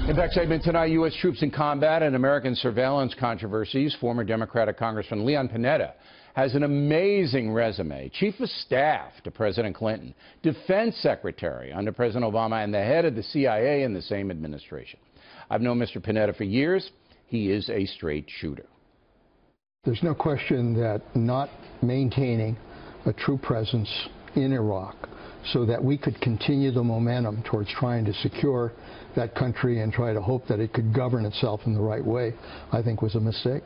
Impact segment tonight, U.S. troops in combat and American surveillance controversies. Former Democratic Congressman Leon Panetta has an amazing resume. Chief of Staff to President Clinton, Defense Secretary under President Obama, and the head of the CIA in the same administration. I've known Mr. Panetta for years. He is a straight shooter. There's no question that not maintaining a true presence in Iraq so that we could continue the momentum towards trying to secure that country and try to hope that it could govern itself in the right way, I think was a mistake.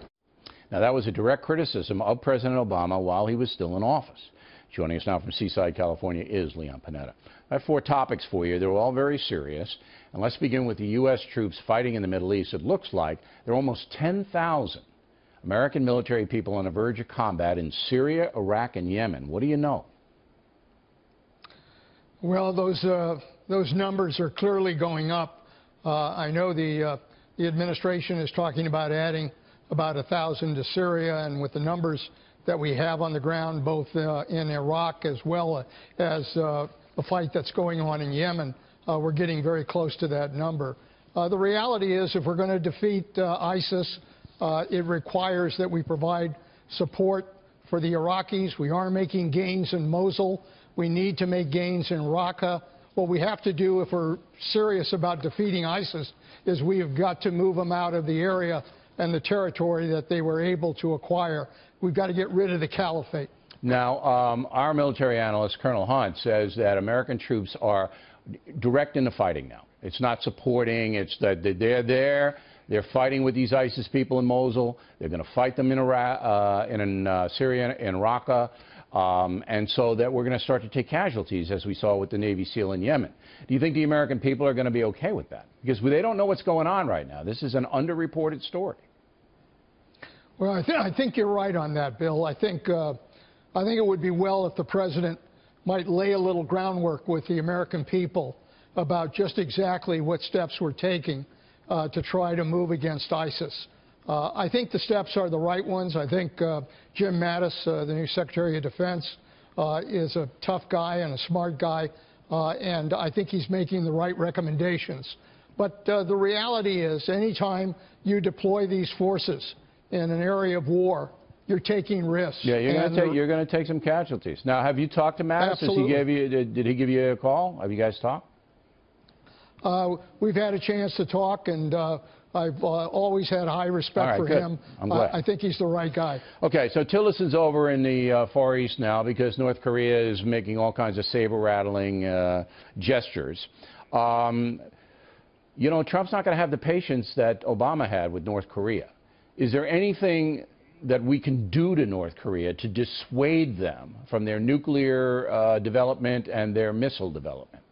Now, that was a direct criticism of President Obama while he was still in office. Joining us now from Seaside, California, is Leon Panetta. I have 4 topics for you. They're all very serious. And let's begin with the U.S. troops fighting in the Middle East. It looks like there are almost 10,000 American military people on the verge of combat in Syria, Iraq, and Yemen. What do you know? Well, those numbers are clearly going up. I know the administration is talking about adding about 1,000 to Syria, and with the numbers that we have on the ground, both in Iraq as well as the fight that's going on in Yemen, we're getting very close to that number. The reality is, if we're going to defeat ISIS, it requires that we provide support for the Iraqis. We are making gains in Mosul. We need to make gains in Raqqa. What we have to do, if we're serious about defeating ISIS, is we have got to move them out of the area and the territory that they were able to acquire. We've got to get rid of the caliphate. Now, our military analyst, Colonel Hunt, says that American troops are direct into fighting now. It's not supporting. It's that they're there. They're fighting with these ISIS people in Mosul. They're going to fight them in Iraq, in Syria, in Raqqa. And so that we're going to start to take casualties, as we saw with the Navy SEAL in Yemen. Do you think the American people are going to be okay with that? Because they don't know what's going on right now. This is an underreported story. Well, I think you're right on that, Bill. I think it would be well if the president might lay a little groundwork with the American people about just exactly what steps we're taking to try to move against ISIS. I think the steps are the right ones. I think Jim Mattis, the new Secretary of Defense, is a tough guy and a smart guy, and I think he's making the right recommendations. But the reality is, anytime you deploy these forces in an area of war, you're taking risks. Yeah, you're going to take some casualties. Now, have you talked to Mattis? Absolutely. Did he give you a call? Have you guys talked? We've had a chance to talk, and I've always had high respect for him. I'm glad. I think he's the right guy. Okay, so Tillerson's over in the Far East now because North Korea is making all kinds of saber-rattling gestures. You know, Trump's not going to have the patience that Obama had with North Korea. Is there anything that we can do to North Korea to dissuade them from their nuclear development and their missile development?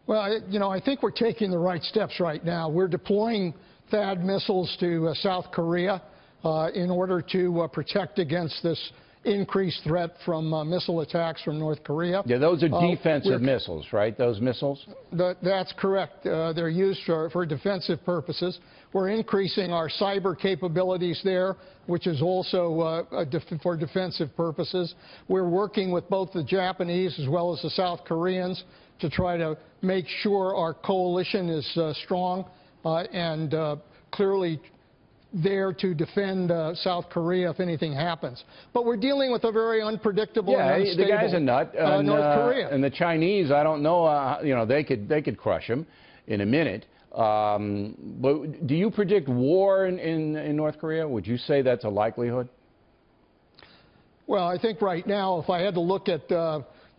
Well, you know, I think we're taking the right steps right now. We're deploying THAAD missiles to South Korea in order to protect against this increased threat from missile attacks from North Korea. Yeah, those are defensive missiles, right? Those missiles? That's correct. They're used for defensive purposes. We're increasing our cyber capabilities there, which is also for defensive purposes. We're working with both the Japanese as well as the South Koreans to try to make sure our coalition is strong and clearly there to defend South Korea if anything happens. But we're dealing with a very unpredictable and unstable the guy's a nut. North Korea. And the Chinese, I don't know, you know, they could crush him in a minute. But do you predict war in North Korea? Would you say that's a likelihood? Well, I think right now, if I had to look at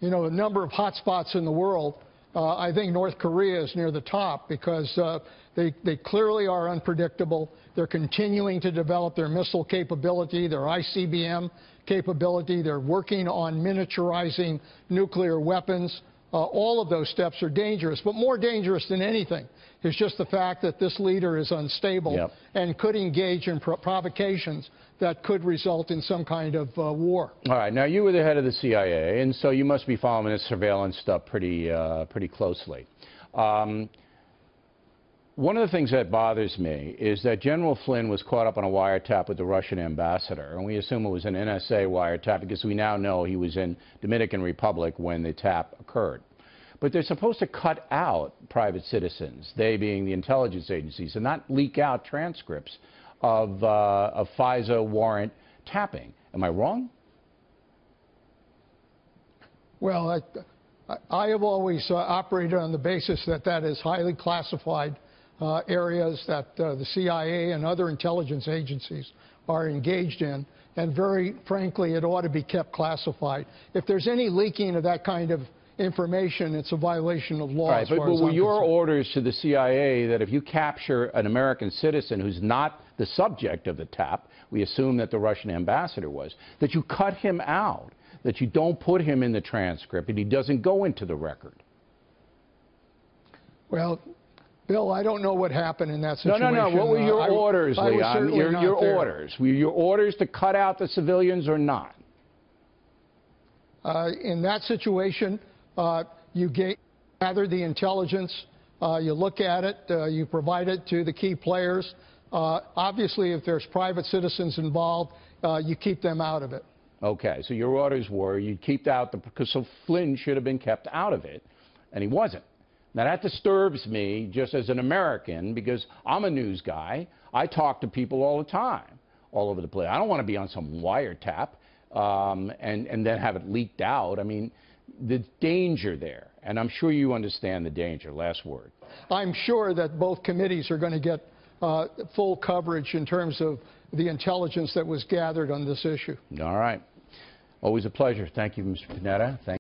you know, the number of hot spots in the world, I think North Korea is near the top because they clearly are unpredictable. They're continuing to develop their missile capability, their ICBM capability. They're working on miniaturizing nuclear weapons. All of those steps are dangerous, but more dangerous than anything is just the fact that this leader is unstable and could engage in provocations that could result in some kind of war. All right. Now, you were the head of the CIA, and so you must be following this surveillance stuff pretty closely. One of the things that bothers me is that General Flynn was caught up on a wiretap with the Russian ambassador, and we assume it was an NSA wiretap because we now know he was in Dominican Republic when the tap occurred. but they're supposed to cut out private citizens, they being the intelligence agencies, and not leak out transcripts of FISA warrant tapping. Am I wrong? Well, I have always operated on the basis that that is highly classified areas that the CIA and other intelligence agencies are engaged in, and very frankly, it ought to be kept classified. If there's any leaking of that kind of information, it's a violation of law. Right, but were your orders to the CIA that if you capture an American citizen who's not the subject of the tap, we assume that the Russian ambassador was, that you cut him out, that you don't put him in the transcript, and he doesn't go into the record? Well, Bill, I don't know what happened in that situation. No. What were your orders, Leon? Your orders. Were your orders to cut out the civilians or not? In that situation, you gather the intelligence, you look at it, you provide it to the key players. Obviously, if there's private citizens involved, you keep them out of it. Okay, so your orders were you'd keep out because so Flynn should have been kept out of it, and he wasn't. Now, that disturbs me just as an American because I'm a news guy. I talk to people all the time, all over the place. I don't want to be on some wiretap and then have it leaked out. I mean, the danger there, and I'm sure you understand the danger. Last word. I'm sure that both committees are going to get full coverage in terms of the intelligence that was gathered on this issue. All right. Always a pleasure. Thank you, Mr. Panetta.